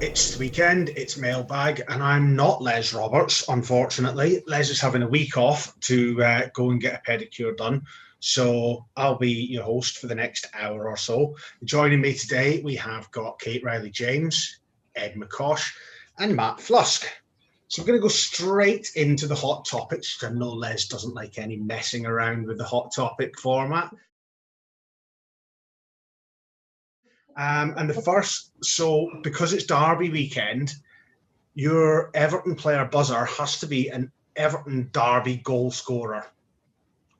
It's the weekend, it's Mailbag, and I'm not Les Roberts, unfortunately. Les is having a week off to go and get a pedicure done. So I'll be your host for the next hour or so. Joining me today, we have got Kate Riley-James, Ed McCosh, and Matt Flusk. So we're going to go straight into the hot topics. I know Les doesn't like any messing around with the hot topic format. And the first, so because it's Derby weekend, your Everton player buzzer has to be an Everton Derby goal scorer.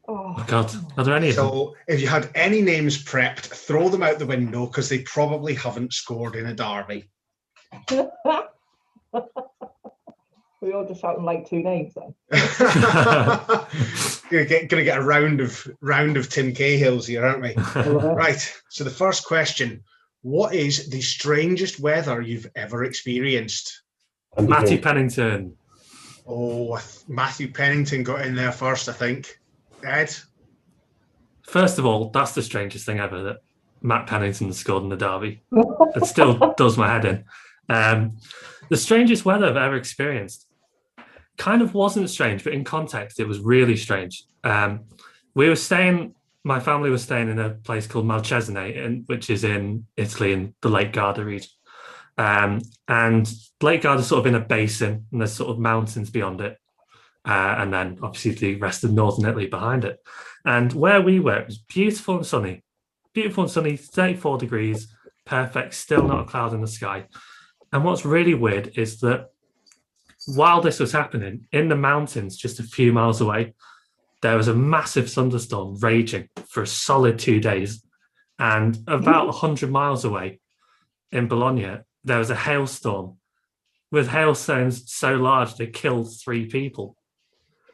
Oh God, are there any of them? So if you had any names prepped, throw them out the window because they probably haven't scored in a Derby. We all just shouting like two names then. Gonna get a round of Tim Cahills here, aren't we? Right. So the first question: what is the strangest weather you've ever experienced? Matthew Pennington. Oh, Matthew Pennington got in there first, I think. Ed? First of all, that's the strangest thing ever, that Matt Pennington scored in the Derby. It still does my head in. The strangest weather I've ever experienced kind of wasn't strange, but in context, it was really strange. My family was staying in a place called Malcesine, which is in Italy in the Lake Garda region. And Lake Garda is sort of in a basin, and there's sort of mountains beyond it. And then obviously the rest of northern Italy behind it. And where we were, it was beautiful and sunny. Beautiful and sunny, 34 degrees, perfect, still not a cloud in the sky. And what's really weird is that while this was happening, in the mountains just a few miles away, there was a massive thunderstorm raging for a solid 2 days. And about 100 miles away in Bologna, there was a hailstorm with hailstones so large they killed 3 people.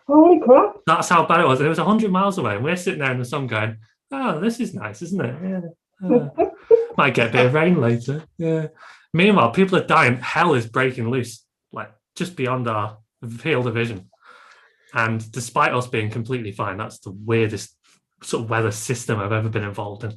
Holy crap. That's how bad it was. And it was 100 miles away. And we're sitting there in the sun going, oh, this is nice, isn't it? Yeah. Might get a bit of rain later. Yeah. Meanwhile, people are dying. Hell is breaking loose, like just beyond our field of vision. And despite us being completely fine, that's the weirdest sort of weather system I've ever been involved in.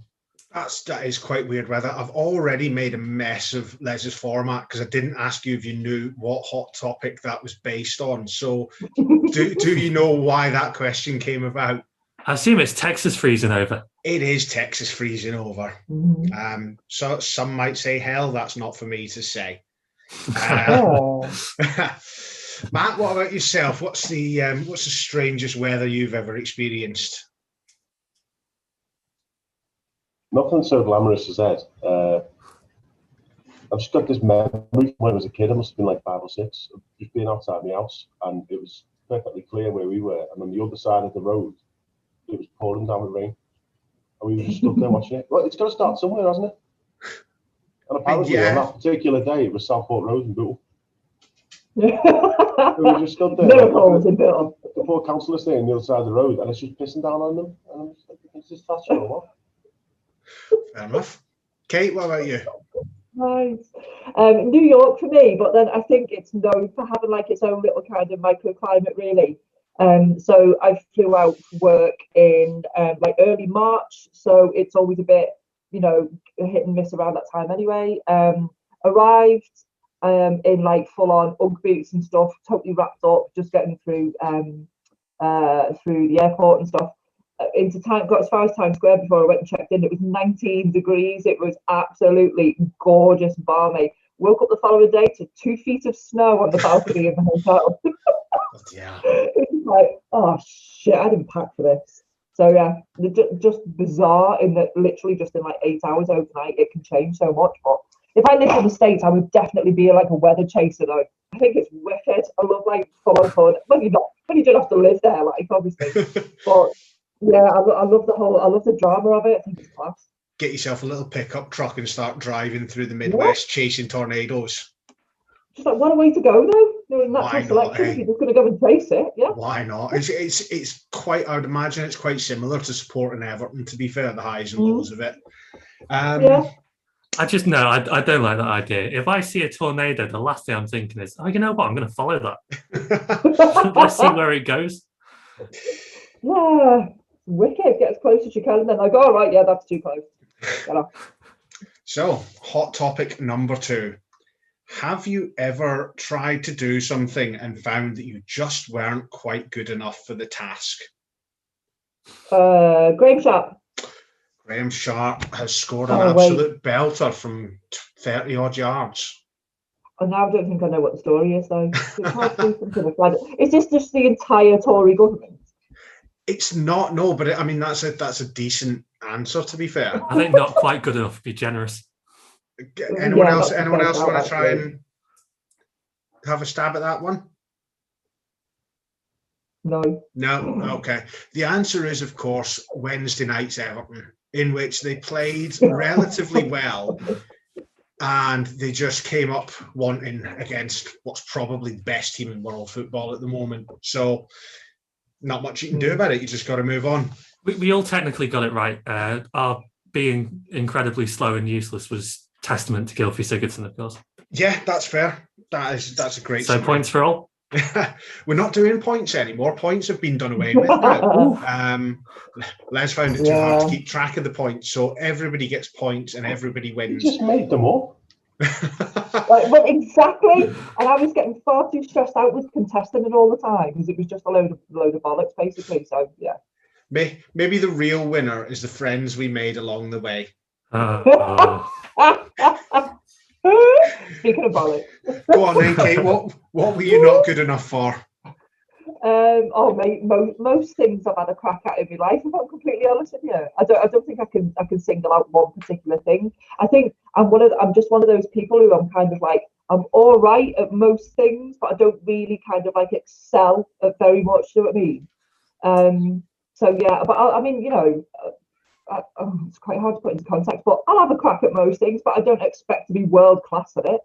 That is quite weird weather. I've already made a mess of Les's format because I didn't ask you if you knew what hot topic that was based on. So do you know why that question came about? I assume it's Texas freezing over. It is Texas freezing over. Mm-hmm. So some might say hell. That's not for me to say. Matt, what about yourself? What's the strangest weather you've ever experienced? Nothing so glamorous as that. I've just got this memory from when I was a kid. I must have been like 5 or 6, of just being outside my house, and it was perfectly clear where we were. And on the other side of the road, it was pouring down with rain, and we were just stuck there watching it. Well, it's got to start somewhere, hasn't it? And apparently, on that particular day, it was Southport Road in Bootle. We were just stood there. The poor councillors staying on the other side of the road, and it's just pissing down on them. And I'm just like, is this Thatcher or what? Fair enough. Kate, what about you? Nice. New York for me, but then I think it's known for having like its own little kind of microclimate, really. So I flew out for work in like early March, so it's always a bit, hit and miss around that time anyway. Arrived in like full on Ugg boots and stuff, totally wrapped up, just getting through the airport and stuff. Got as far as Times Square before I went and checked in. It was 19 degrees. It was absolutely gorgeous, balmy. Woke up the following day to 2 feet of snow on the balcony of the hotel. Yeah. It was like, oh shit, I didn't pack for this. So yeah, just bizarre in that literally just in like 8 hours overnight, it can change so much. But if I lived in the States, I would definitely be like a weather chaser though. I think it's wicked. I love like full on fun. When you don't have to live there, like obviously. But yeah, I love the drama of it. I think it's class. Get yourself a little pickup truck and start driving through the Midwest, chasing tornadoes. Just like, what a way to go though. Why not? You're just going to go and chase it. Yeah. Why not? It's quite. I would imagine it's quite similar to supporting Everton. To be fair, the highs and lows of it. Yeah. I just know I don't like that idea. If I see a tornado, the last thing I'm thinking is, oh, you know what? I'm going to follow that. Let's see where it goes. Yeah. Wicked. Get as close as you can, and then I go, all right, yeah, that's too close. Get off. So, hot topic number 2. Have you ever tried to do something and found that you just weren't quite good enough for the task? Graham Sharp. Graham Sharp has scored an Oh, wait. absolute belter from 30 odd yards. Oh, now I don't think I know what the story is, though. It's hard to do something like that. Is this just the entire Tory government? It's not, no, but I mean that's a decent answer, to be fair. I think not quite good enough to be generous. Anyone Yeah, else? that's Anyone fair else shout, want to try actually. and have a stab at that one? No. No. Okay. The answer is, of course, Wednesday night's Everton, in which they played relatively well, and they just came up wanting against what's probably the best team in world football at the moment. So, not much you can do about it. You just got to move on. We all technically got it right. Our being incredibly slow and useless was testament to Gylfi Sigurdsson, of course. Yeah, that's fair. That's a great. So summary. points for all. We're not doing points anymore. Points have been done away with now. Les found it too hard to keep track of the points, so everybody gets points and everybody You wins. just made them up. Well, exactly. And I was getting far too stressed out with contesting it all the time because it was just a load of bollocks, basically. So yeah. Maybe the real winner is the friends we made along the way. Speaking of bollocks. Go on then, Kate. What were you not good enough for? Mate, most things I've had a crack at in my life. If I'm completely honest with you, I don't think I can single out one particular thing. I think I'm just one of those people who I'm kind of like, I'm all right at most things, but I don't really kind of like excel at very much. Do you know what I mean? So yeah, but I mean, you know, it's quite hard to put into context. But I'll have a crack at most things, but I don't expect to be world class at it.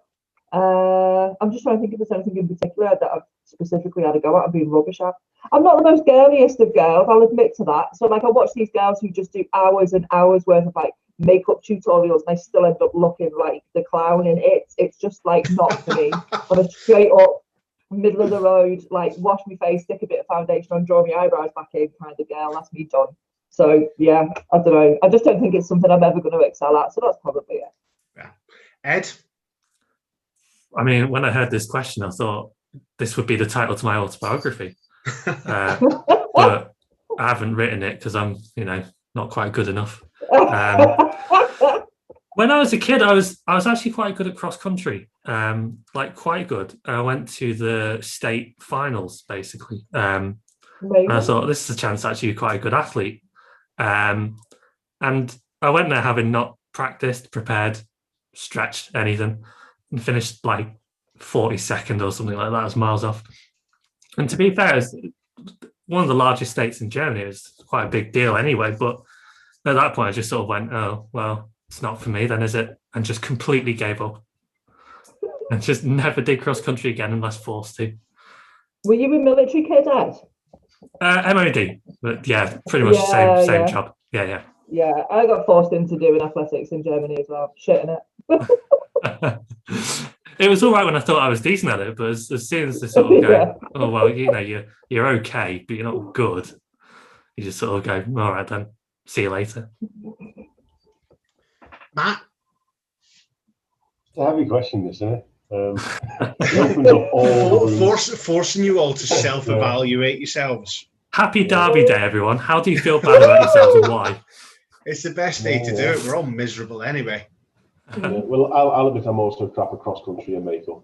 I'm just trying to think if there's anything in particular that I've specifically had a go at and been rubbish at. I'm not the most girliest of girls, I'll admit to that. So like I watch these girls who just do hours and hours worth of like makeup tutorials and I still end up looking like the clown, and it's just like not for me. I'm a straight up middle of the road, like wash my face, stick a bit of foundation on, draw my eyebrows back in kind of girl. That's me done. So yeah, I don't know. I just don't think it's something I'm ever going to excel at. So that's probably it. Yeah. Ed? I mean, when I heard this question, I thought this would be the title to my autobiography. But I haven't written it because I'm, not quite good enough. When I was a kid, I was actually quite good at cross country, like quite good. I went to the state finals basically, and I thought this is a chance to actually be quite a good athlete. And I went there having not practiced, prepared, stretched anything, and finished like 42nd or something like that. I was miles off. And to be fair, it's one of the largest states in Germany. It's quite a big deal anyway. But at that point, I just sort of went, oh, well, it's not for me then, is it? And just completely gave up. And just never did cross country again unless forced to. Were you a military kid, Ed? MOD, but yeah, pretty much the same job. Yeah. Yeah, I got forced into doing athletics in Germany as well. Shit in it. It was all right when I thought I was decent at it, but as soon as they sort of go, oh well, you're okay, but you're not good. You just sort of go, all right then, see you later. Matt? It's a heavy question, this, isn't it? It opens up all forcing you all to self-evaluate yourselves. Happy Derby Day, everyone. How do you feel bad about yourselves and why? It's the best day to do it. We're all miserable anyway. Well, I'll admit I'm also crap at cross country and makeup.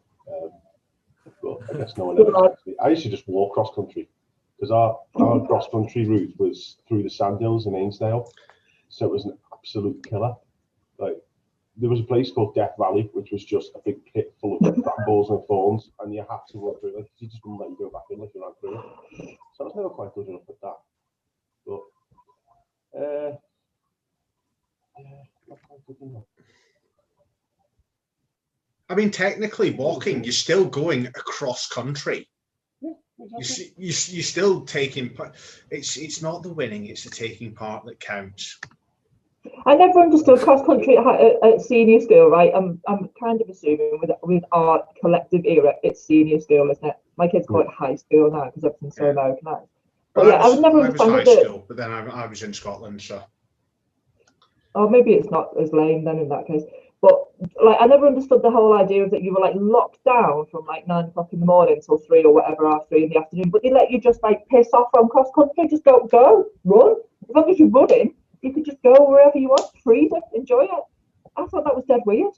But I guess no one ever asked me. I used to just walk cross country because our cross country route was through the sandhills in Ainsdale, so it was an absolute killer. Like there was a place called Death Valley, which was just a big pit full of brambles and thorns, and you had to run through it. He just wouldn't let you go back in if you ran through it. So I was never quite good enough at that. But not quite good enough. I mean, technically, walking, you're still going across country. Yeah, exactly. You're still taking part. It's not the winning; it's the taking part that counts. I never understood cross country at senior school, right? I'm kind of assuming with our collective era, it's senior school, isn't it? My kids call it high school now because everything's so Americanized. But yeah, I would never understand high school, but then I was in Scotland, so. Or maybe it's not as lame then in that case. But like, I never understood the whole idea of that you were like locked down from like 9 o'clock in the morning till 3 or whatever, or 3 in the afternoon. But they let you just like piss off on cross country, just go, run. As long as you're running, you could just go wherever you want, freedom, enjoy it. I thought that was dead weird.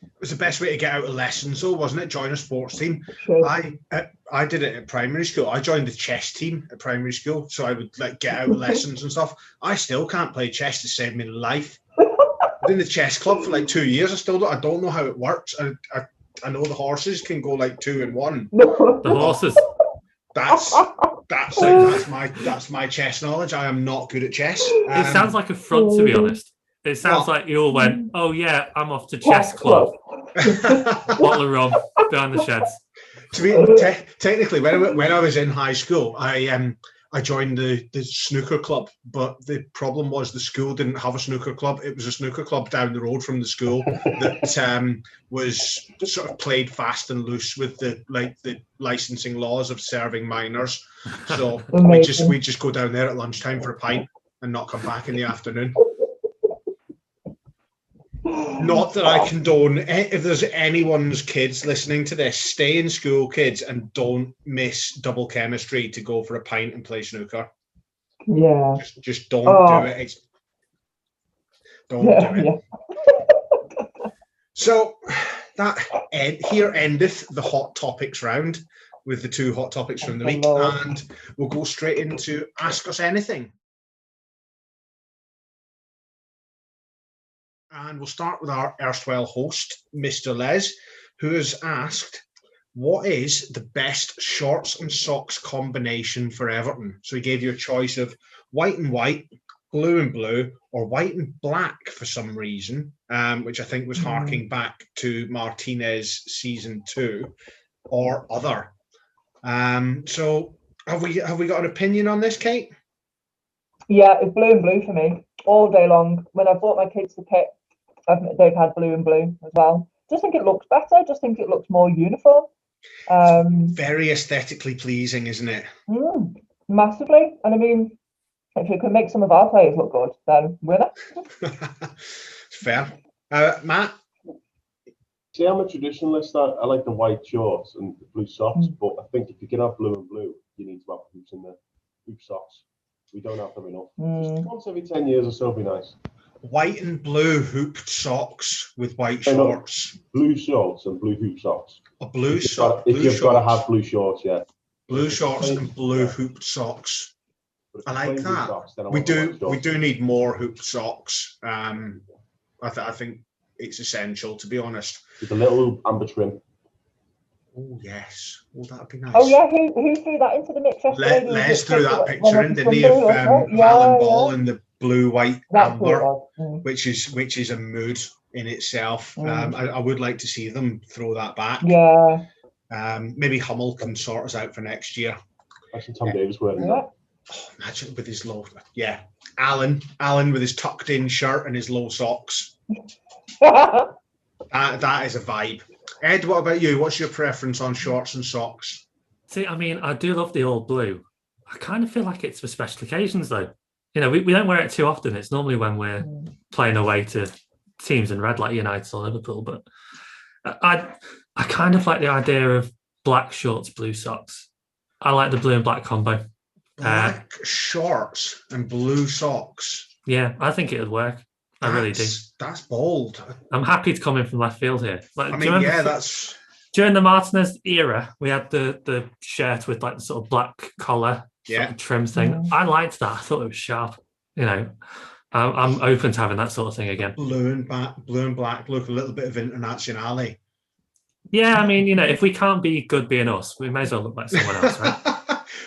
It was the best way to get out of lessons, though, wasn't it? Join a sports team. Sure. I did it at primary school. I joined the chess team at primary school, so I would like get out of lessons and stuff. I still can't play chess to save me life. I've been in the chess club for like 2 years. I don't know how it works. I know the horses can go like 2 and 1. The horses. That's my chess knowledge. I am not good at chess. It sounds like a front, to be honest. It sounds like you all went, oh yeah, I'm off to chess club. Bottle of rum behind the sheds. To be technically, when I was in high school, I joined the snooker club, but the problem was the school didn't have a snooker club. It was a snooker club down the road from the school that was sort of played fast and loose with the licensing laws of serving minors. So we just go down there at lunchtime for a pint and not come back in the afternoon. Not that I condone, if there's anyone's kids listening to this, stay in school, kids, and don't miss double chemistry to go for a pint and play snooker. Yeah. Just don't do it. Don't do it. So here endeth the hot topics round with the 2 hot topics from the week, and we'll go straight into Ask Us Anything. And we'll start with our erstwhile host, Mr. Les, who has asked, what is the best shorts and socks combination for Everton? So he gave you a choice of white and white, blue and blue, or white and black for some reason, which I think was harking back to Martinez season 2, or other. So have we got an opinion on this, Kate? Yeah, it's blue and blue for me all day long. When I bought my kids the kit, they've had blue and blue as well. Just think it looks better. Just think it looks more uniform. Very aesthetically pleasing, isn't it? Massively. And I mean, if you can make some of our players look good, then winner. Fair. Matt? See, I'm a traditionalist. I like the white shorts and the blue socks, but I think if you can have blue and blue, you need to have hoops in the hoop socks. We don't have them enough. Just once every 10 years or so would be nice. White and blue hooped socks with white shorts. Blue shorts and blue hoop socks. A blue sock. If you've got to have blue shorts, yeah. Blue shorts and blue hooped socks. I like that. Socks, we do need more hooped socks. I think it's essential, to be honest. With a little amber trim. Oh yes. Oh, that'd be nice. Oh yeah, who threw that into the mix yesterday? Les threw that picture in, didn't he, of Alan Ball in the blue, white, amber, which is a mood in itself. I would like to see them throw that back. Yeah. Maybe Hummel can sort us out for next year. Actually, Tom Davis wearing that. Oh, imagine with his low. Yeah, Alan with his tucked in shirt and his low socks. That is a vibe. Ed, what about you? What's your preference on shorts and socks? See, I mean, I do love the all blue. I kind of feel like it's for special occasions, though. You know, we don't wear it too often. It's normally when we're playing away to teams in red, like United or Liverpool. But I kind of like the idea of black shorts, blue socks. I like the blue and black combo. Black shorts and blue socks. Yeah, I think it would work. I really do. That's bold. I'm happy to come in from left field here. Like, I mean, that's during the Martinez era, we had the shirt with like the sort of black collar, sort of trim thing. I liked that. I thought it was sharp. You know, I'm open to having that sort of thing again. Blue and black look a little bit of internationale. Yeah, I mean, you know, if we can't be good being us, we may as well look like someone else, right?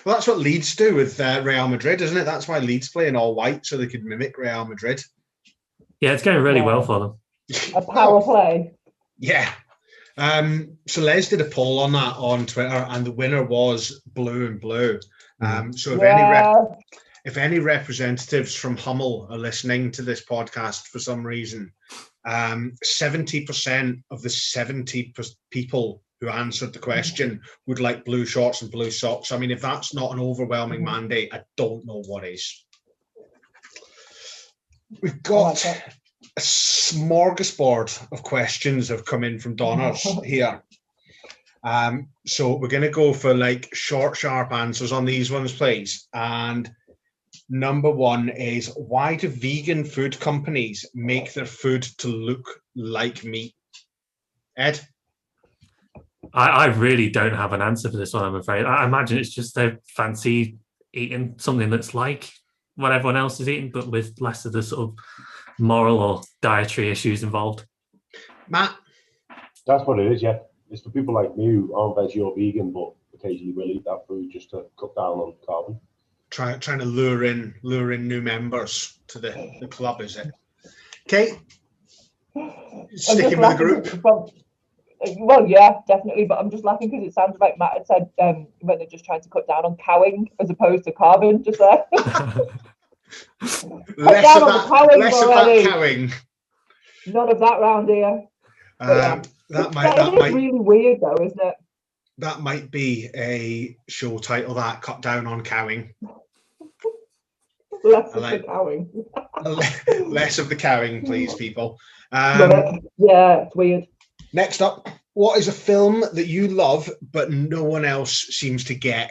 Well, that's what Leeds do with Real Madrid, isn't it? That's why Leeds play in all white, so they could mimic Real Madrid. Yeah, it's going really well for them. A power play. Yeah. So Les did a poll on that on Twitter, and the winner was blue and blue. So if any representatives from Hummel are listening to this podcast for some reason, 70% of the 70 people who answered the question would like blue shorts and blue socks. I mean, if that's not an overwhelming mandate, I don't know what is. We've got a A smorgasbord of questions have come in from Donners here. So we're going to go for like short, sharp answers on these ones, please. And number one is, why do vegan food companies make their food to look like meat? Ed? I really don't have an answer for this one, I'm afraid. I imagine it's just they fancy eating something that's like what everyone else is eating, but with less of the sort of moral or dietary issues involved. Matt? That's what it is, yeah. It's for people like me who aren't veggie or vegan, but occasionally will eat that food just to cut down on carbon. Trying to lure in new members to the club, is it? Kate? Sticking with the group? Well, yeah, definitely. But I'm just laughing because it sounds like Matt had said when they're just trying to cut down on cowing as opposed to carbon, just there. less of that cowing. None of that round here. That is really weird, though, isn't it? That might be a show title. That cut down on cowing. Less of the cowing. Less of the cowing, please, people. Yeah, it's weird. Next up, what is a film that you love but no one else seems to get?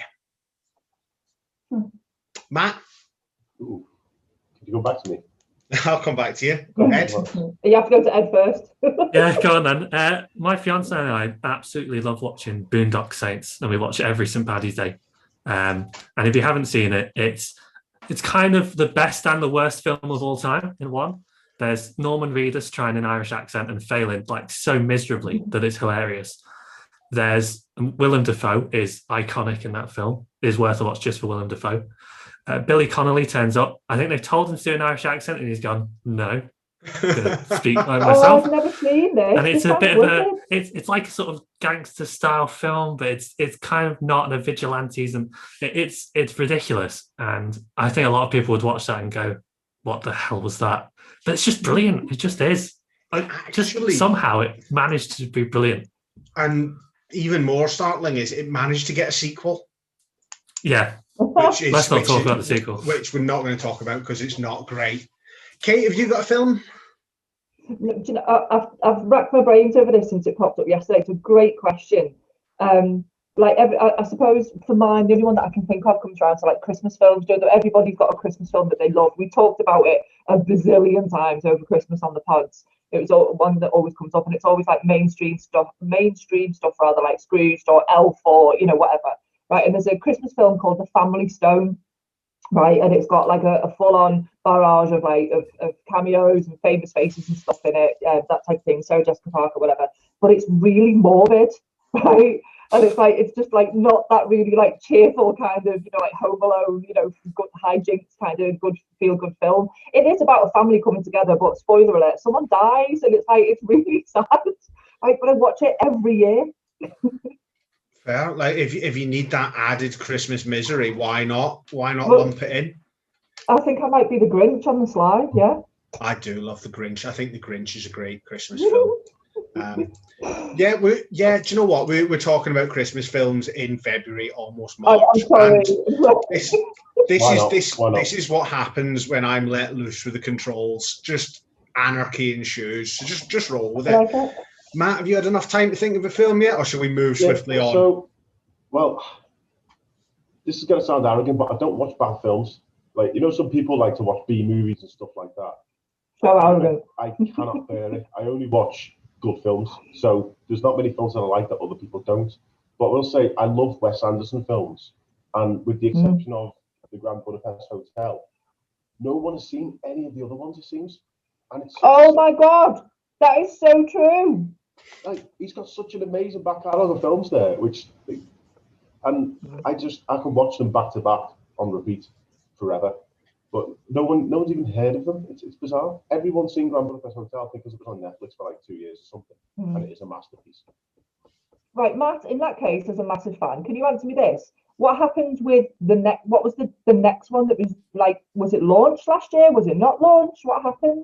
Matt? Ooh. Can you go back to me? I'll come back to you. Ed? You have to go to Ed first. Yeah, go on then. My fiance and I absolutely love watching Boondock Saints, and we watch it every St. Paddy's Day. And if you haven't seen it, it's kind of the best and the worst film of all time in one. There's Norman Reedus trying an Irish accent and failing like so miserably that it's hilarious. There's Willem Dafoe is iconic in that film. It is worth a watch just for Willem Dafoe. Billy Connolly turns up. I think they've told him to do an Irish accent, and he's gone, no, I'm gonna speak like myself. I've never seen this. And it's a bit of it's like a sort of gangster style film, but it's kind of not. The vigilantes, and it's ridiculous. And I think a lot of people would watch that and go, what the hell was that? But it's just brilliant. It just is. Somehow it managed to be brilliant. And even more startling is it managed to get a sequel. Yeah. Let's not talk about the sequel. Which we're not going to talk about because it's not great. Kate, have you got a film? Do you know, I've racked my brains over this since it popped up yesterday. It's a great question. I suppose for mine, the only one that I can think of comes around to like Christmas films. Everybody's got a Christmas film that they love. We talked about it a bazillion times over Christmas on the pods. It was one that always comes up, and it's always like mainstream stuff rather, like Scrooged or Elf or whatever. Right, and there's a Christmas film called The Family Stone, right, and it's got like a full-on barrage of cameos and famous faces and stuff in it, that type of thing. So Jessica Parker, whatever. But it's really morbid, right? And it's just like not that really like cheerful kind of like Home Alone, good hijinks kind of good feel-good film. It is about a family coming together, but spoiler alert, someone dies, and it's really sad. Right, but I watch it every year. Fair. Like if you need that added Christmas misery, why not lump it in? I think I might be the Grinch on the slide. Yeah, I do love the Grinch. I think the Grinch is a great Christmas film. Do you know what, we're talking about Christmas films in February, almost March. I'm sorry. This is what happens when I'm let loose with the controls. Just anarchy ensues. So just roll with it. Matt, have you had enough time to think of a film yet, or shall we move swiftly on? So, well, this is going to sound arrogant, but I don't watch bad films. Like, some people like to watch B movies and stuff like that. So arrogant. I cannot bear it. I only watch good films. So there's not many films that I like that other people don't. But I will say I love Wes Anderson films, and with the exception of The Grand Budapest Hotel, no one has seen any of the other ones, it seems. And it's my God, that is so true. Like, he's got such an amazing back catalogue of films there, and I can watch them back to back on repeat forever. But no one's even heard of them. It's bizarre. Everyone's seen Grand Budapest Hotel because it was on Netflix for like 2 years or something, and it is a masterpiece. Right, Matt. In that case, as a massive fan, can you answer me this? What happened with the next? What was the next one that was like? Was it launched last year? Was it not launched? What happened?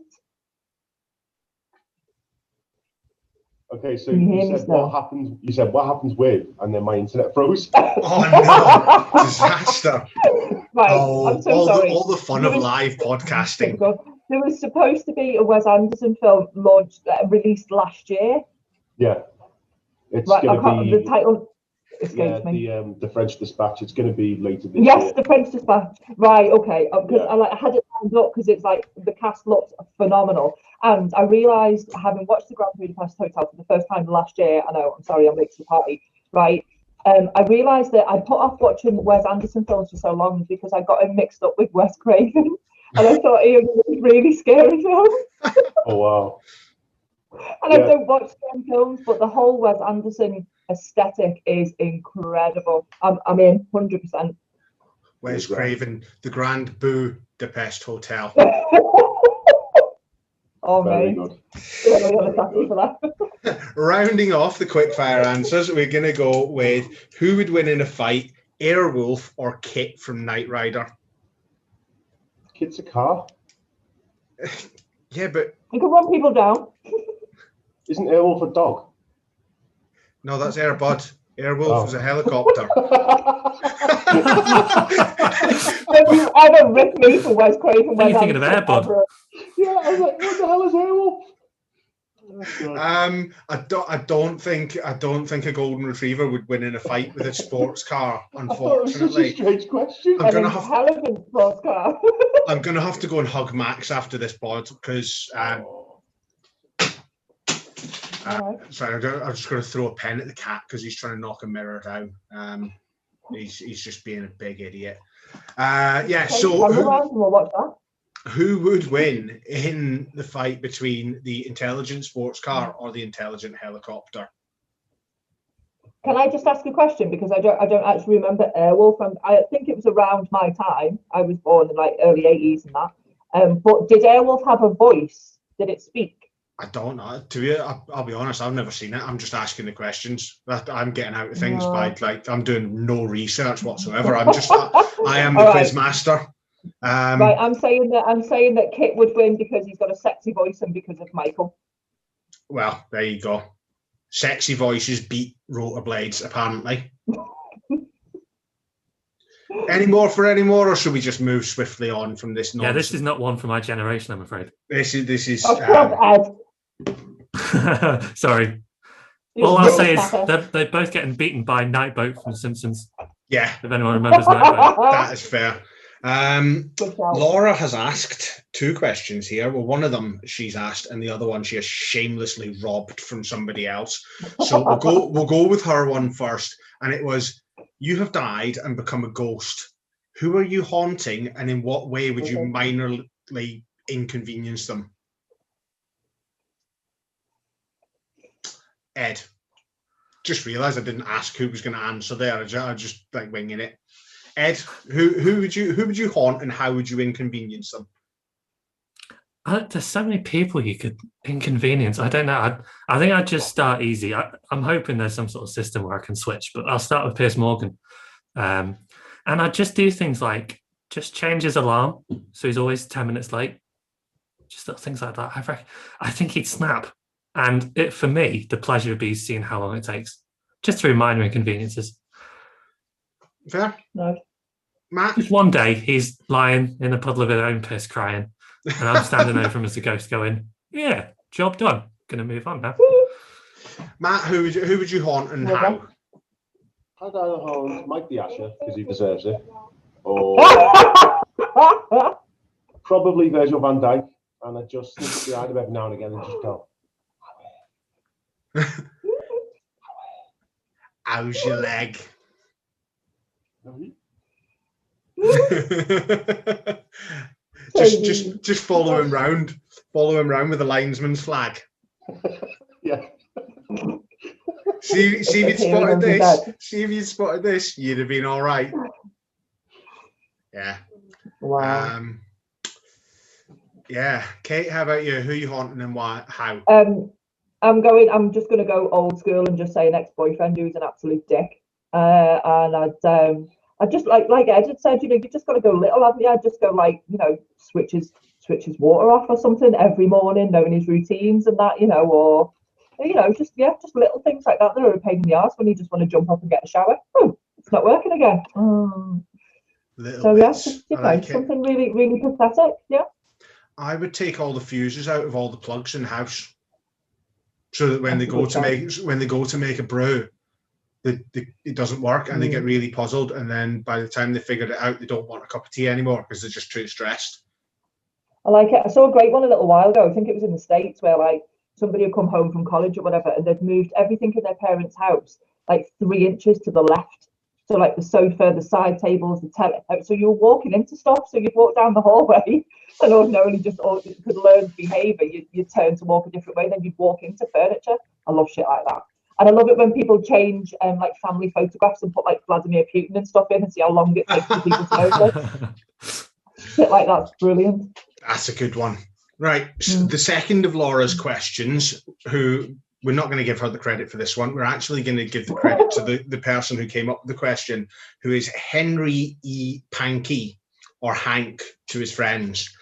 Okay, so you said what happens. You said what happens with, and then my internet froze. Oh no! Disaster! Right, I'm so sorry. All the fun of live podcasting. There was supposed to be a Wes Anderson film released last year. Yeah, it's Right, going to be the title escapes me. the French Dispatch. It's going to be later this Yes, year. the French Dispatch. Right, okay. Because Yeah. I had it lined up because it's like the cast looked phenomenal, and I realised, having watched the Grand Budapest Hotel for the first time last year, I know, I'm sorry, I'm late to the party, right? I realised that I put off watching Wes Anderson films for so long because I got him mixed up with Wes Craven, and I thought he was a really scary film. Oh wow! And I don't watch scary films, but the whole Wes Anderson aesthetic is incredible. I'm in 100%. Wes Craven, the Grand Budapest Hotel. Oh, Very mate. good. Really unhappy for that. Rounding off the quickfire answers, we're going to go with who would win in a fight, Airwolf or Kit from Knight Rider? Kit's a car. Yeah, but You can run people down. Isn't Airwolf a dog? no, that's Airbud. Airwolf Oh. is a helicopter. Don't you ever rip me for Wes Craven. What are you thinking of Airbud? Yeah, I was like, what the hell is Airwolf? Oh, God. I don't think a golden retriever would win in a fight with a sports car. I thought it was such a Unfortunately, strange question. I'm An gonna have intelligent sports car. I'm gonna have to go and hug Max after this pod because sorry, I'm just gonna throw a pen at the cat because he's trying to knock a mirror down. He's just being a big idiot. Yeah. So We'll watch that. who would win in the fight between the intelligent sports car or the intelligent helicopter? Can I just ask a question, because I don't actually remember Airwolf. I think it was around my time. I was born in like early 80s and that. But did Airwolf have a voice? Did it speak? I don't know. I'll be honest. I've never seen it. I'm just asking the questions. I'm getting out of things by like I'm doing no research whatsoever. I am the All quiz right. master. Right, I'm saying that Kit would win because he's got a sexy voice and because of Michael. Well, there you go. Sexy voices beat rotor blades, apparently. Any more, or should we just move swiftly on from this nonsense? Yeah, this is not one for my generation, I'm afraid. This is. Ed. Sorry. All I'll say is they're both getting beaten by Nightboat from The Simpsons. Yeah, If anyone remembers Nightboat. that is fair. Laura has asked 2 questions here. Well, one of them she's asked, and the other one she has shamelessly robbed from somebody else. So we'll go with her one first. And it was, you have died and become a ghost. Who are you haunting, and in what way would you minorly inconvenience them? Ed. Just realised I didn't ask who was going to answer there. I just like winging it. Ed, who would you haunt, and how would you inconvenience them? There's so many people you could inconvenience. I don't know. I think I'd just start easy. I'm hoping there's some sort of system where I can switch, but I'll start with Piers Morgan. And I'd just do things like just change his alarm so he's always 10 minutes late. Just little things like that. I think he'd snap. And for me, the pleasure would be seeing how long it takes. Just through minor inconveniences. Fair? No. Matt? Just one day, he's lying in a puddle of his own piss crying. And I'm standing over him as a ghost going, yeah, job done. Going to move on now. Matt, who would you haunt, and how? I'd either haunt Mike the Asher because he deserves it, or probably Virgil van Dijk, and I'd just sneak behind him every now and again and just go, How's your leg? just follow him round with a linesman's flag. Yeah. See if you'd spotted this. See if you'd spotted this, you'd have been all right. Yeah. Wow. Yeah. Kate, how about you? Who are you haunting, and why? How? I'm just gonna go old school and just say an ex-boyfriend who's an absolute dick. And I'd just like Ed had said, you just got to go little, haven't you? I'd just go switch his water off or something every morning, knowing his routines and that, or just little things like that are a pain in the arse when you just want to jump up and get a shower. Oh, it's not working again. Little bits. Something really, really pathetic. Yeah. I would take all the fuses out of all the plugs in the house, so that when That's they a go good to make a brew, it doesn't work, and they get really puzzled. And then by the time they figured it out, they don't want a cup of tea anymore because they're just too stressed. I like it. I saw a great one a little while ago. I think it was in the States, where like somebody had come home from college or whatever, and they'd moved everything in their parents' house like 3 inches to the left. So like the sofa, the side tables, the tele. So you're walking into stuff. So you'd walk down the hallway, and ordinarily just could learn behaviour. You'd turn to walk a different way, then you'd walk into furniture. I love shit like that. And I love it when people change like family photographs and put like Vladimir Putin and stuff in and see how long it takes for people to notice. Shit like that's brilliant. That's a good one. Right. The second of Laura's questions, who we're not going to give her the credit for this one. We're actually going to give the credit to the person who came up with the question, who is Henry E. Pankey, or Hank to his friends.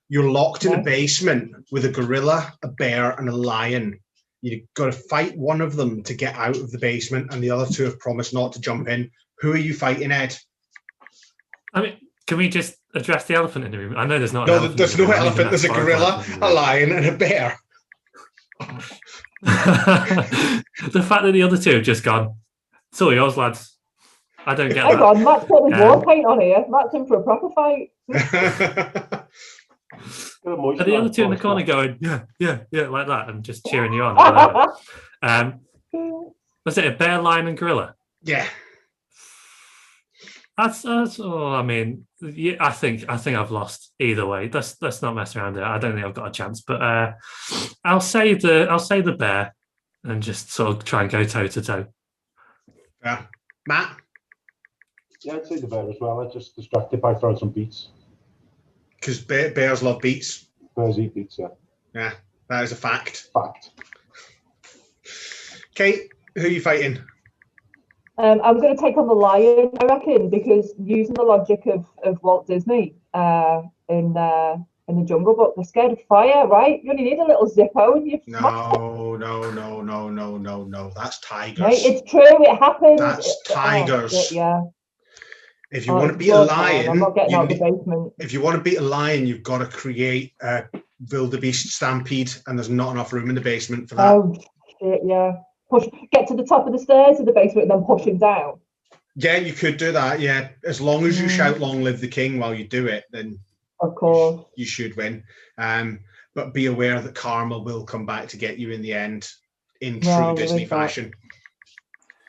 You're locked in a basement with a gorilla, a bear, and a lion. You've got to fight one of them to get out of the basement, and the other two have promised not to jump in. Who are you fighting, Ed? I mean, can we just address the elephant in the room? I know there's not. No, there's no elephant. There's a gorilla, a lion, and a bear. The fact that the other two have just gone, it's all yours, lads. I don't get Hang that. on, Matt's put his war paint on here. Matt's in for a proper fight. Are the other two in the corner going, yeah, like that, and just cheering you on? Was it a bear, lion, and gorilla? Yeah. That's I mean, yeah, I think I've lost either way. Let's not mess around here. I don't think I've got a chance, but I'll say the bear and just sort of try and go toe to toe. Yeah, Matt. Yeah, I'd say the bear as well. I'd just distract it by throwing some beets. Because bears love beets. Bears eat beets, yeah. Yeah, that is a fact. Fact. Kate, who are you fighting? I'm going to take on the lion, I reckon, because using the logic of Walt Disney in the Jungle Book, they're scared of fire, right? You only need a little Zippo and you. No. That's tigers. Right? It's true. It happens. That's tigers. Yeah. If you want to beat a lion, I'm not getting out of the basement. If you want to beat a lion, you've got to create a wildebeest stampede, and there's not enough room in the basement for that. Oh shit! Yeah. Get to the top of the stairs of the basement and then push him down. Yeah, you could do that. Yeah, as long as you shout "Long live the king" while you do it, then of course you should win. But be aware that karma will come back to get you in the end, in true Disney fashion.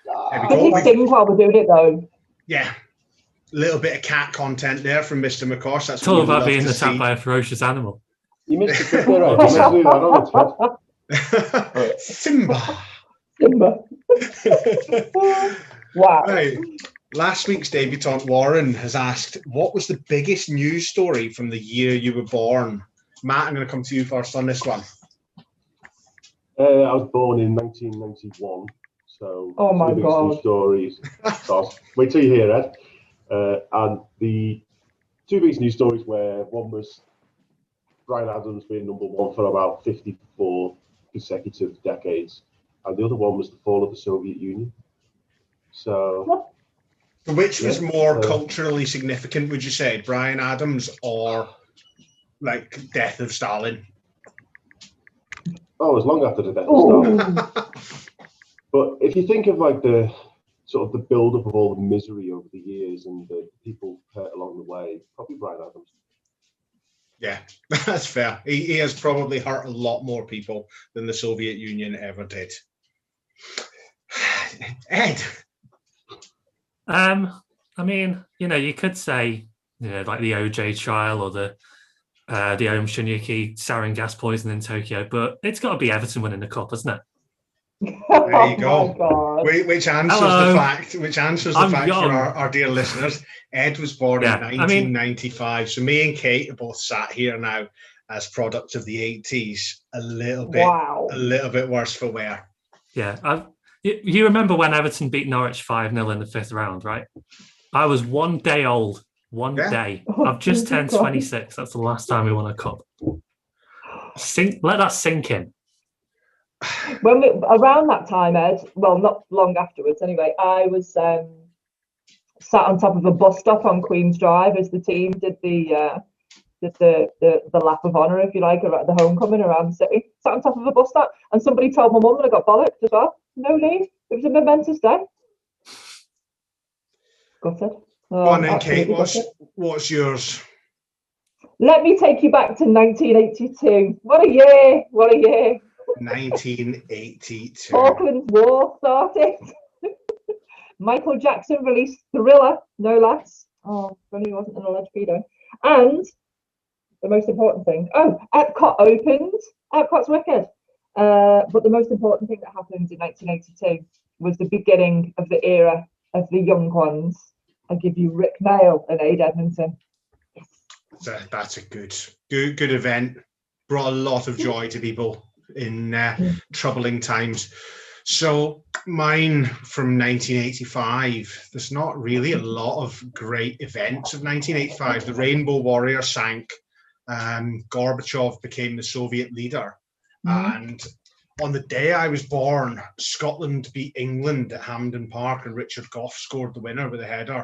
There we go. Sing while we're doing it though. Yeah, a little bit of cat content there from Mr. McCosh. That's it's all about being attacked by a ferocious animal. You missed the trick there, right? You missed that on the Simba. Wow. Right. Last week's debutante Warren has asked, what was the biggest news story from the year you were born? Matt, I'm going to come to you first on this one. I was born in 1991, so oh my God. News stories. Wait till you hear it. And the two biggest news stories were, one was Bryan Adams being number one for about 54 consecutive decades. And the other one was the fall of the Soviet Union. So, which was more culturally significant, would you say, Bryan Adams or like death of Stalin? Oh, it was long after the death of Stalin. But if you think of like the sort of the build-up of all the misery over the years and the people hurt along the way, probably Bryan Adams. Yeah, that's fair. He has probably hurt a lot more people than the Soviet Union ever did. Ed. I mean, you could say, like the OJ trial or the Aum Shinjuku sarin gas poison in Tokyo, but it's got to be Everton winning the cup, hasn't it? There you go. Which answers the fact. Which answers the fact for our dear listeners. Ed was born in 1995, so me and Kate are both sat here now as products of the 80s. A little bit worse for wear. Yeah, you remember when Everton beat Norwich 5-0 in the 5th round, right? I was 1 day old. One day. I've just turned 26. That's the last time we won a cup. Let that sink in. When around that time, Ed, well, not long afterwards anyway, I was sat on top of a bus stop on Queen's Drive as the team did the the lap of honour, if you like, around the homecoming around the city. Sat on top of a bus stop, and somebody told my mum and I got bollocked as well. No leave. It was a momentous day. Gutted. Go on then, Kate. Gutted. What's yours? Let me take you back to 1982. What a year! What a year! 1982. Falklands War started. Michael Jackson released Thriller, no less. Oh, funny he wasn't an alleged pedo. And the most important thing, Epcot opened. Epcot's wicked. But the most important thing that happened in 1982 was the beginning of the era of the young ones. I give you Rick Mail and Aid Edmonton. Yes. That's a good event. Brought a lot of joy to people in troubling times. So mine from 1985, there's not really a lot of great events of 1985. The Rainbow Warrior sank. Gorbachev became the Soviet leader. And on the day I was born, Scotland beat England at Hampden Park and Richard Gough scored the winner with a header.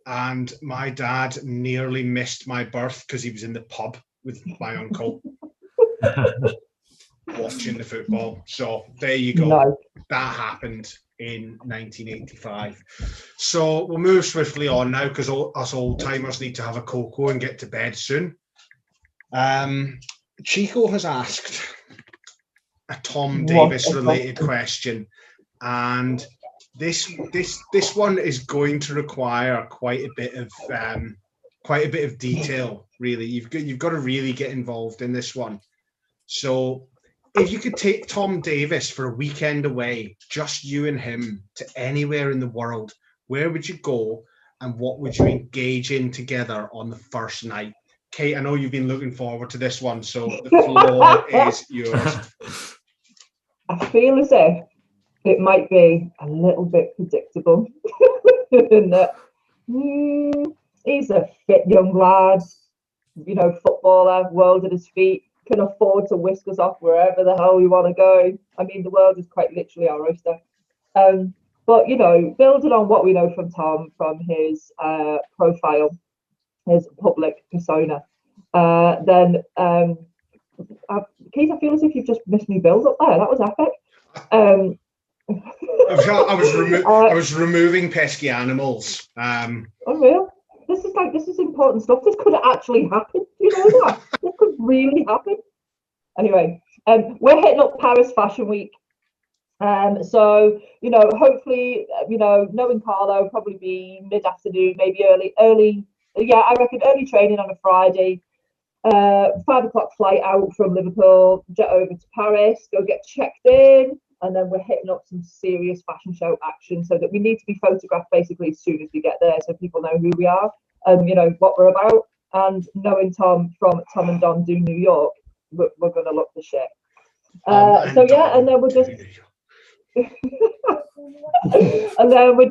And my dad nearly missed my birth because he was in the pub with my uncle watching the football. So there you go. No. That happened in 1985. So we'll move swiftly on now because us old timers need to have a cocoa and get to bed soon. Chico has asked a Tom Davis related question, and this one is going to require quite a bit of detail. Really, you've got to really get involved in this one. So if you could take Tom Davis for a weekend away, just you and him, to anywhere in the world, where would you go and what would you engage in together on the first night? Kate, I know you've been looking forward to this one, so the floor is yours. I feel as if it might be a little bit predictable. He's a fit young lad, footballer, world at his feet, can afford to whisk us off wherever the hell we want to go. I mean, the world is quite literally our oyster. But, building on what we know from Tom, from his profile, his public persona, then Keith, I feel as if you've just missed me build up there. That was epic. I was removing pesky animals. Unreal. This is important stuff. This could actually happen. Do you know that? This could really happen. Anyway, we're hitting up Paris Fashion Week. So, hopefully, knowing Carlo, probably be mid-afternoon, maybe early. Yeah, I reckon early training on a Friday. 5 o'clock flight out from Liverpool, jet over to Paris, go get checked in, and then we're hitting up some serious fashion show action so that we need to be photographed basically as soon as we get there so people know who we are and what we're about. And knowing Tom from Tom and Don Do New York, we're gonna look the shit. And then we're just and then we're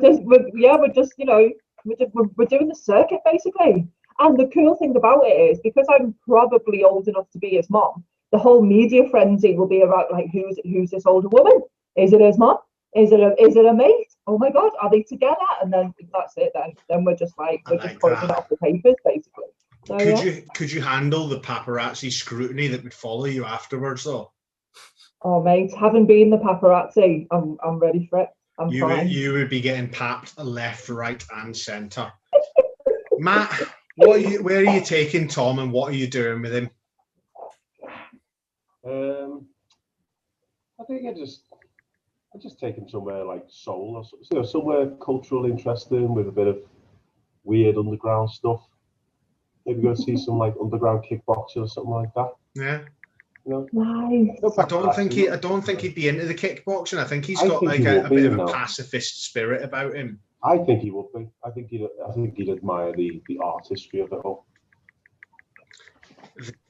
doing the circuit basically. And the cool thing about it is, because I'm probably old enough to be his mom, the whole media frenzy will be about like, who's this older woman? Is it his mom? Is it a mate? Oh my God, are they together? And then that's it. Then we're just pointing it off the papers basically. So, could you handle the paparazzi scrutiny that would follow you afterwards though? Oh mate, having been the paparazzi, I'm ready for it. I'm fine. You would be getting papped left, right, and centre. Matt, where are you taking Tom, and what are you doing with him? I think I just take him somewhere like Seoul, or somewhere cultural, interesting, with a bit of weird underground stuff. Maybe go see some like underground kickboxing or something like that. Yeah. Nice. I don't think he'd be into the kickboxing. I think he's got a bit of a pacifist spirit about him. I think he would be. I think he'd admire the artistry of it all.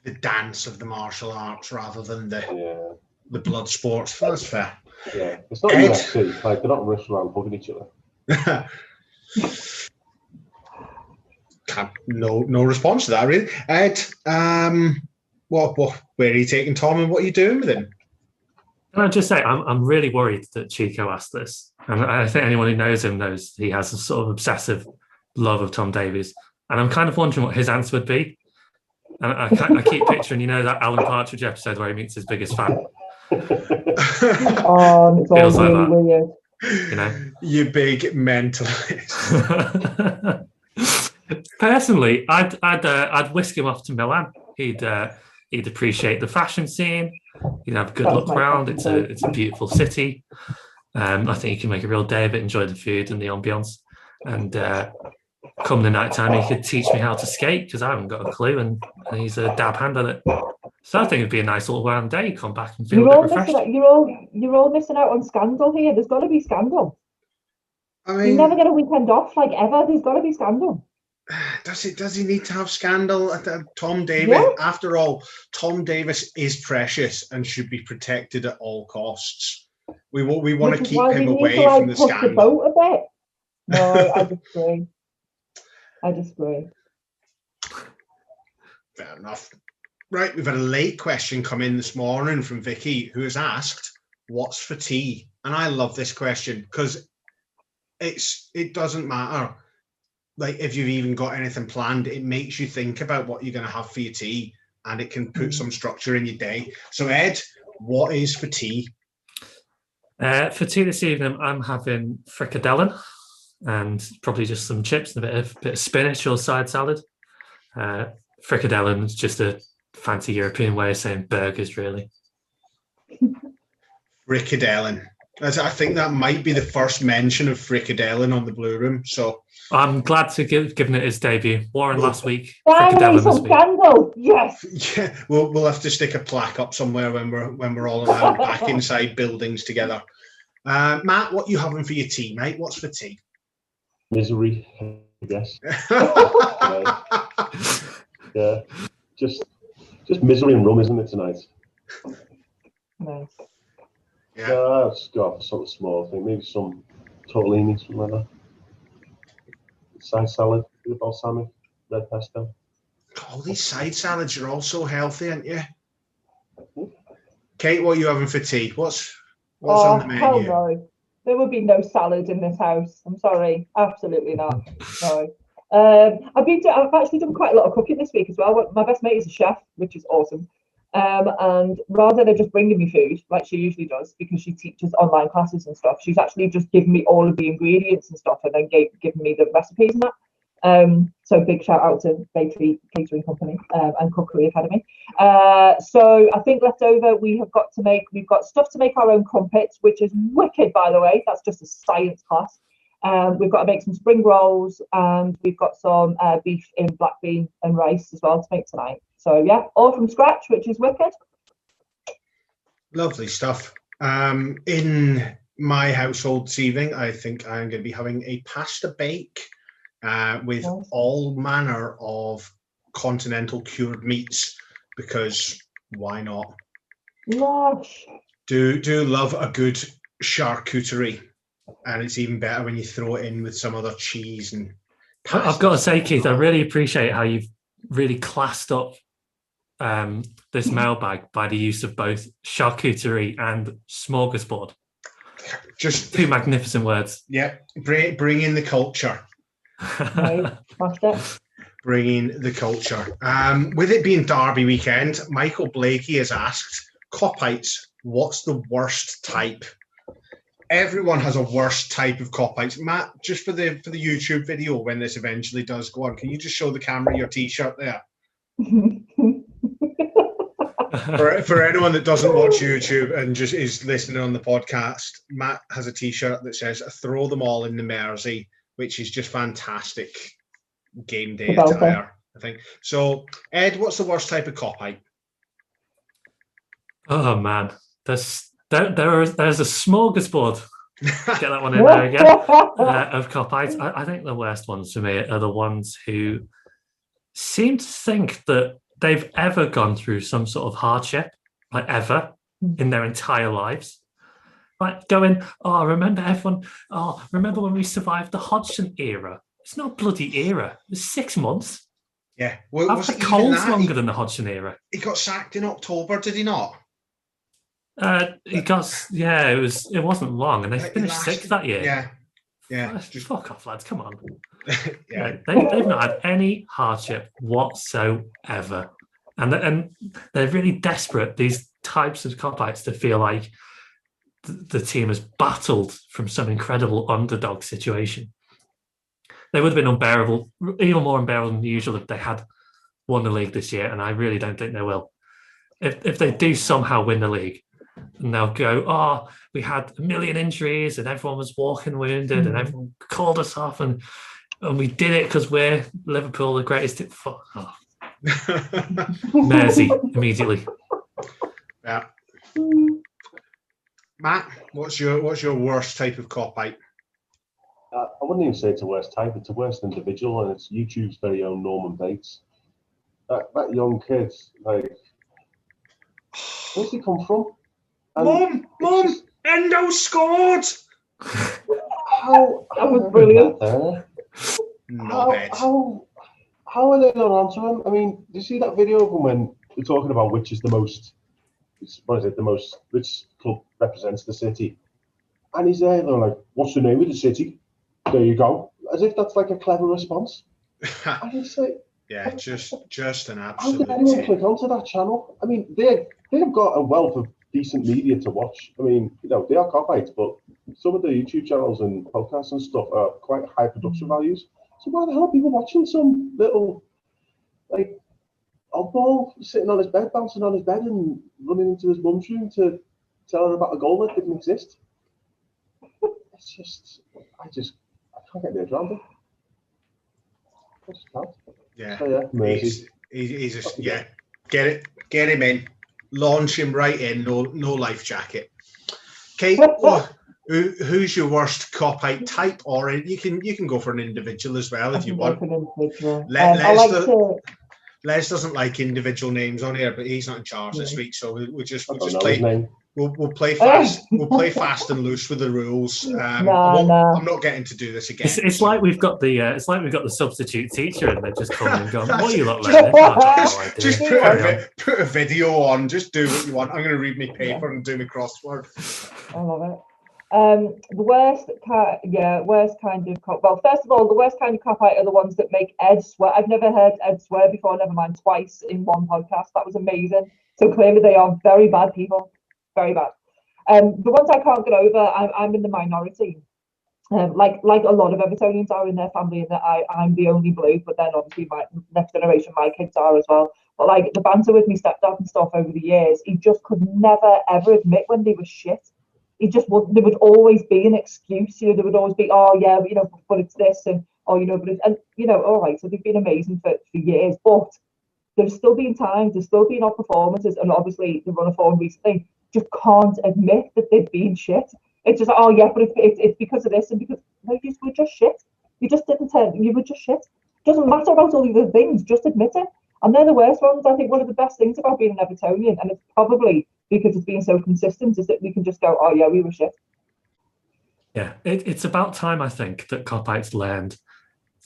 The dance of the martial arts rather than the blood sports. That's fair. Yeah, it's not UFC. Like, they're not rushing around hugging each other. No response to that, really. Ed, where are you taking Tom, and what are you doing with him? Can I just say, I'm really worried that Chico asked this, and I think anyone who knows him knows he has a sort of obsessive love of Tom Davies, and I'm kind of wondering what his answer would be. And I keep picturing, that Alan Partridge episode where he meets his biggest fan. It's Feels all like really that. weird. You big mentalist. Personally, I'd whisk him off to Milan. He'd appreciate the fashion scene. He'd have a good That's look my around. preference. It's a beautiful city. I think he can make a real day of it, enjoy the food and the ambience. And come the night time, he could teach me how to skate because I haven't got a clue, and he's a dab hand at it. So I think it'd be a nice little round day. Come back and feel a bit refreshed. You're all missing out on scandal here. There's got to be scandal. I You mean, never get a weekend off like ever. There's got to be scandal. does he need to have scandal? Tom Davis, Yeah. after all, Tom Davis is precious and should be protected at all costs. We want to Which is keep why him we need away to, like, from the push the scandal. boat a bit. No, I disagree. I disagree. Fair enough. Right, we've had a late question come in this morning from Vicky, who has asked, "What's for tea?" And I love this question because it doesn't matter. Like, if you've even got anything planned, it makes you think about what you're going to have for your tea, and it can put some structure in your day. So, Ed, what is for tea? For tea this evening, I'm having fricadellen and probably just some chips and a bit of spinach or side salad. Fricadellen is just a fancy European way of saying burgers, really. Fricadellen. I think that might be the first mention of fricadellen on the Blue Room. So I'm glad to given it its debut. Warren last week, Finally, fricadellen this some week. scandal. Yes. yeah, we'll have to stick a plaque up somewhere when we're all allowed back inside buildings together. Matt, what you having for your tea, mate? What's for tea? Misery, I guess. Yeah. Just misery and rum, isn't it, tonight? Nice. Yeah. I'll just go for something small. I think maybe some tortellini, something like that. Side salad, bit of balsamic, red pesto. All these side salads are all so healthy, aren't you? Kate, what are you having for tea? What's on the menu? Hell no. There would be no salad in this house. I'm sorry. Absolutely not. No. I've actually done quite a lot of cooking this week as well. My best mate is a chef, which is awesome. And rather than just bringing me food like she usually does, because she teaches online classes and stuff, she's actually just given me all of the ingredients and stuff, and then given me the recipes and that. So big shout out to Bakery Catering Company and Cookery Academy. So I think left over we've got stuff to make our own crumpets, which is wicked, by the way. That's just a science class. We've got to make some spring rolls, and we've got some beef in black bean and rice as well to make tonight. So yeah, all from scratch, which is wicked. Lovely stuff. In my household this evening, I think I'm going to be having a pasta bake with all manner of continental cured meats, because why not? Gosh. Do love a good charcuterie, and it's even better when you throw it in with some other cheese and pasta. I've got to say, Keith, I really appreciate how you've really classed up this mailbag by the use of both charcuterie and smorgasbord. Just two magnificent words. Yeah, bring in the culture. Right, smashed it. Bring in the culture. With it being Derby weekend, Michael Blakey has asked, Copites, what's the worst type? Everyone has a worst type of Copites. Matt, just for the YouTube video, when this eventually does go on, can you just show the camera your T-shirt there? For anyone that doesn't watch YouTube and just is listening on the podcast, Matt has a T-shirt that says "Throw them all in the Mersey," which is just fantastic game day attire, I think. So, Ed, what's the worst type of Copite? Oh man, there's a smorgasbord. Get that one in there again. Of Copites. I think the worst ones for me are the ones who seem to think that they've ever gone through some sort of hardship, like ever, in their entire lives. Like going, remember when we survived the Hodgson era? It's not a bloody era. It was 6 months. Yeah. I've had colds longer than the Hodgson era. He got sacked in October, did he not? It wasn't long, and they finished sixth that year. Yeah. Fuck off, lads. Come on. Yeah. They've not had any hardship whatsoever. and they're really desperate, these types of cop-outs, to feel like the team has battled from some incredible underdog situation. They would have been unbearable, even more unbearable than usual, if they had won the league this year, and I really don't think they will. If they do somehow win the league, and they'll go, oh, we had a million injuries and everyone was walking wounded and everyone called us off, and we did it because we're Liverpool, the greatest. Mersey immediately. Yeah. Matt, what's your worst type of cop-out? I wouldn't even say it's a worst type. It's a worst individual, and it's YouTube's very own Norman Bates. That young kid, like, where's he come from? And Mum, Endo scored. How was brilliant. How are they not onto him? I mean, do you see that video of him when they're talking about which is the most, which club represents the city? And he's there, they're like, what's the name of the city? There you go. As if that's like a clever response. And it's like, yeah, just an how absolute. did anyone click onto that channel? I mean, they've got a wealth of decent media to watch. I mean, they are cop-outs, but some of the YouTube channels and podcasts and stuff are quite high production values. So why the hell are people watching some little, like, oddball sitting on his bed, bouncing on his bed and running into his mum's room to tell her about a goal that didn't exist? It's just, I can't get my head around it. I just can't. Yeah, So, he's just, yeah, get him in, launch him right in, no life jacket. Kate, who's your worst cop-out type? Or you can go for an individual as well if you want. Les doesn't like individual names on here, but he's not in charge this week, so we'll just play. We'll play fast. We'll play fast and loose with the rules. I'm not getting to do this again. It's like we've got the substitute teacher, and they're just coming and going, "What are you lot learning?" Just put a video on. Just do what you want. I'm going to read my paper and do my crossword. I love it. The worst kind of cop. Well, first of all, the worst kind of cop out are the ones that make Ed swear. I've never heard Ed swear before. Never mind twice in one podcast. That was amazing. So clearly they are very bad people. Very bad. The ones I can't get over, I'm in the minority. Like a lot of Evertonians are in their family, in that I'm the only blue, but then obviously my next generation, my kids are as well. But like the banter with me stepdad and stuff over the years, he just could never ever admit when they were shit. He just would. There would always be an excuse. There would always be, oh yeah, but it's this, and but it's, and all right. So they've been amazing for years, but there's still been times, there's still been odd performances, and obviously the run of form recently just can't admit that they've been shit. It's just, oh yeah, but it's because of this, and because no, you were just shit. You just didn't you were just shit. Doesn't matter about all the other things, just admit it. And they're the worst ones. I think one of the best things about being an Evertonian, and it's probably because it's been so consistent, is that we can just go, oh yeah, we were shit. Yeah, it's about time, I think, that cop-outs learned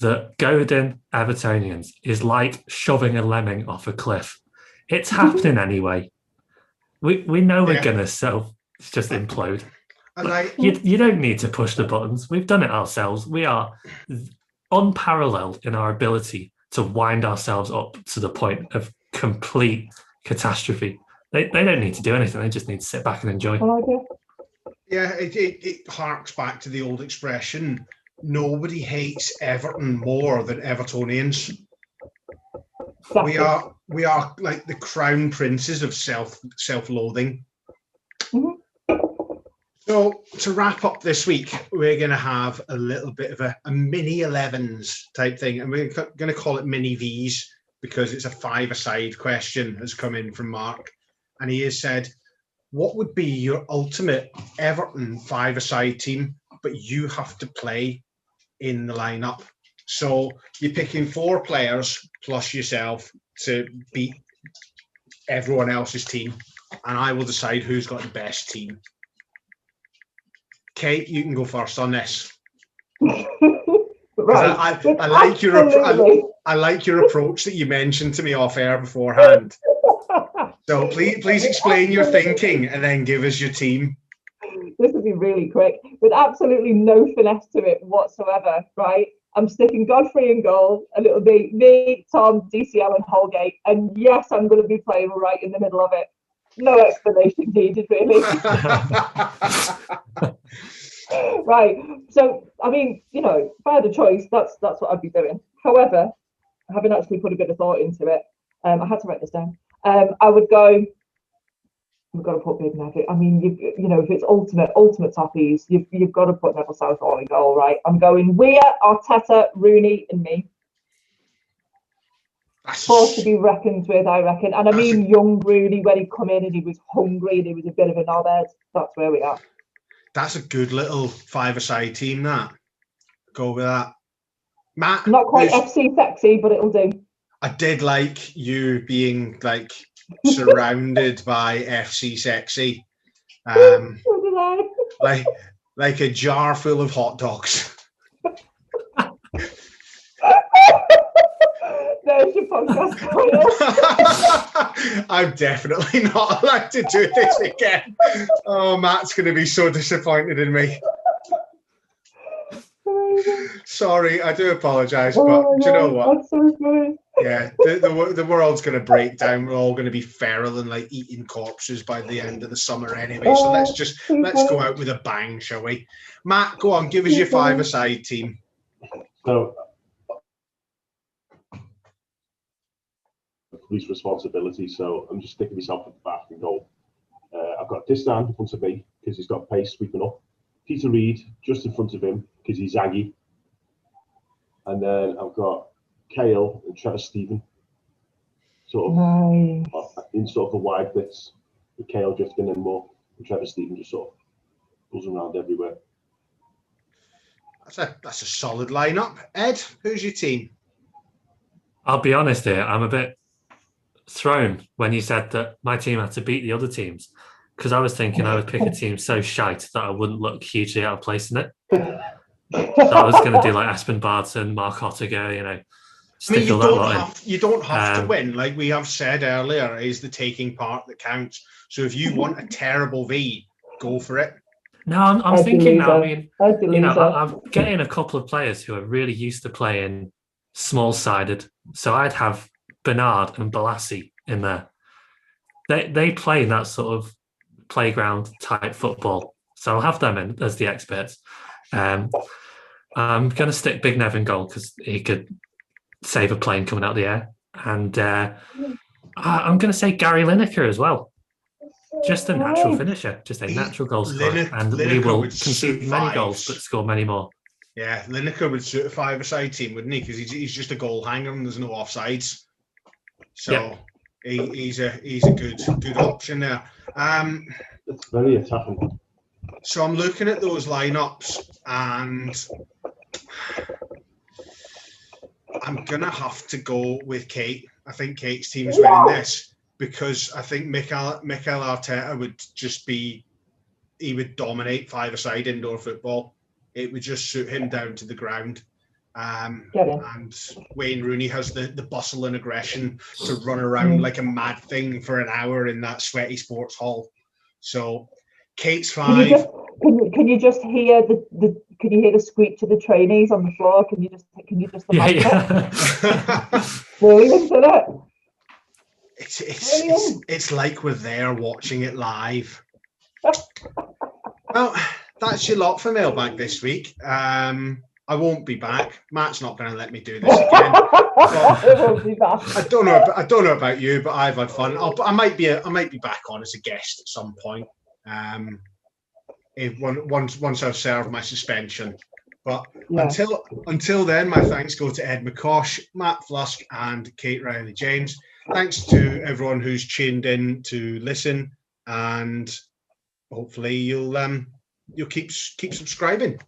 that goading Evertonians is like shoving a lemming off a cliff. It's happening anyway. We know we're gonna just implode. You don't need to push the buttons. We've done it ourselves. We are unparalleled in our ability to wind ourselves up to the point of complete catastrophe. They don't need to do anything. They just need to sit back and enjoy. Yeah, it harks back to the old expression: nobody hates Everton more than Evertonians. We are like the crown princes of self-loathing. Mm-hmm. So to wrap up this week, we're going to have a little bit of a mini 11s type thing, and we're going to call it mini Vs because it's a 5-a-side question has come in from Mark, and he has said, what would be your ultimate Everton 5-a-side team, but you have to play in the lineup? So you're picking 4 players plus yourself to beat everyone else's team, and I will decide who's got the best team. Kate, you can go first on this. Right. I like your approach that you mentioned to me off air beforehand. So please explain your thinking and then give us your team. This will be really quick, with absolutely no finesse to it whatsoever, right? I'm sticking Godfrey in goal, and it'll be me, Tom, DCL, and Holgate. And yes, I'm going to be playing right in the middle of it. No explanation needed, really. Right. So, I mean, you know, if I had a choice, that's what I'd be doing. However, having actually put a bit of thought into it, I had to write this down. I would go. We've got to put Big Neville. I mean, you know, if it's ultimate toppies, you've got to put Neville Southall in goal, right? I'm going Weir, Arteta, Rooney, and me. Force to be reckoned with, I reckon. And I mean, young Rooney, when he come in and he was hungry and he was a bit of a knobhead. That's where we are. That's a good little five-a-side team. That go with that, Matt. Not quite FC sexy, but it'll do. I did like you being like surrounded by FC sexy, So did I. like a jar full of hot dogs. There's your podcast title. I'm definitely not allowed to do this again. Oh, Matt's going to be so disappointed in me. Sorry, I do apologise, but do you know what? That's so funny. Yeah, the world's going to break down. We're all going to be feral and like eating corpses by the end of the summer anyway. So let's go out with a bang, shall we? Matt, go on, give us your five-a-side team. So, police responsibility. So I'm just sticking myself at the back and goal. I've got Distan in front of me because he's got pace sweeping up. Peter Reid just in front of him because he's Aggie. And then I've got Kale and Trevor Stephen, sort of in sort of the wide bits, with Kale drifting in more, and Trevor Stephen just sort of buzzing around everywhere. That's a solid lineup. Ed, who's your team? I'll be honest here, I'm a bit thrown when you said that my team had to beat the other teams, because I was thinking I would pick a team so shite that I wouldn't look hugely out of place in it. So I was going to do like Aspen Barton, Mark Ottiger, you know. I mean, you don't have to win. Like we have said earlier, is the taking part that counts. So if you want a terrible V, go for it. No, I'm thinking now. I mean, you know, I'm getting a couple of players who are really used to playing small-sided. So I'd have Bernard and Balassi in there. They play that sort of playground type football. So I'll have them in as the experts. I'm going to stick Big Nev in goal because he could save a plane coming out of the air. And I'm going to say Gary Lineker as well. Just a natural finisher, just a natural goal scorer. And we will concede many goals but score many more. Yeah, Lineker would suit a five-a-side team, wouldn't he? Because he's just a goal hanger and there's no offsides. So he's a good option there. It's very attacking. So I'm looking at those lineups and I'm going to have to go with Kate. I think Kate's team is winning this because I think Mikel Arteta would dominate five-a-side indoor football. It would just suit him down to the ground. And Wayne Rooney has the bustle and aggression to run around like a mad thing for an hour in that sweaty sports hall. So Kate's 5. Can you just hear the squeak of the trainees on the floor? Can you just imagine it? Brilliant, isn't it? It's like we're there watching it live. Well, that's your lot for Mailbag this week. I won't be back. Matt's not going to let me do this again. I don't know about you, but I've had fun. I might be back on as a guest at some point. Once I've served my suspension. But until then, my thanks go to Ed McCosh, Matt Flusk, and Kate Riley James. Thanks to everyone who's tuned in to listen, and hopefully you'll keep subscribing.